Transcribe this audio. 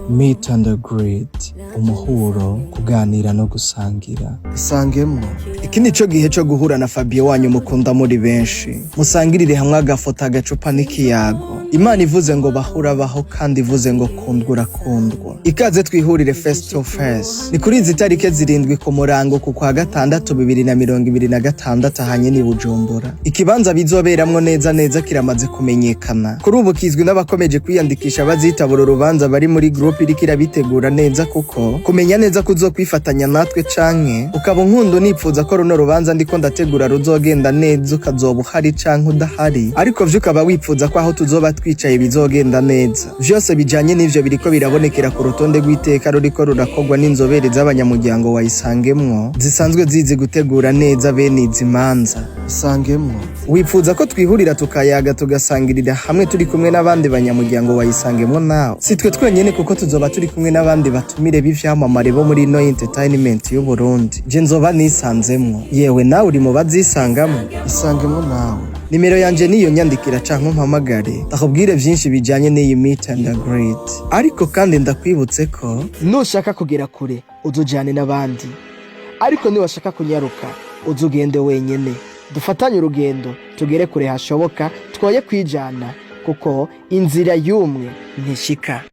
Meet and greet, umuhuro, kuganira no gusangira. Isangemwo. Iki nico gihe cyo guhura na Fabio wanyu mukunda muri benshi. Musangirire hamwe agafoto agacupa n'ikiyago. Imana ivuze ngo bahura baho kandi ivuze ngo kundwa kundwa. Ikaze twihurire face to face. Ni kuri izi tarike zirindwi ku murango ku kwa gatandatu 2026 hanye ni Bujumbura. Ikibanza bizoberamwo neza kiramaze kumenyekana. Kuri ubu kizwi n'abakomeje kwiyandikisha bazitabura urubanza bari muri groupe iri kirabitegura neza kuko kumenya neza kuzokwifatanya natwe canke ukaba nkundo nipfuza ko runo rubanza ndiko ndategura ruzogenda neza ukazoba uhari canke udahari ariko vyo ukaba wipfuza ko aho tuzoba twicaye bizogenda neza. Vyose bijanye n'ivyo biriko birabonekera ku rutonde rw'iteka ruriko rurakogwa n'inzobere z'abanyamuryango wa Isangemwo zisanzwe zizi gutegura neza bene izi manza. Isangemwo wipfuza ko twihurira tukayaga tugasangirira hamwe turi kumwe n'abandi banyamuryango wa Isangemwo Nawe. Sitwe twenyene kuko tuzoba turi kumwe n'abandi batumire b'ivyamamare bo muri no entertainment y'u Burundi. Je nzoba nisanzemwo. Yewe nawe uri mu bazisangamo. Isangemwo Nawe. Nimero yanje niyo nyandikira canke mpamagare. Ndakubwire vyinshi bijanye n'iyi meet and greet. Ariko kandi ndakwibutse ko nushaka kugera kure uzujane n'abandi. Ariko ni washaka kunyaruka uzugende wenyene. Dufatanye urugendo tugere kure hashoboka twoye kwijana kuko inzira y'umwe ntishika.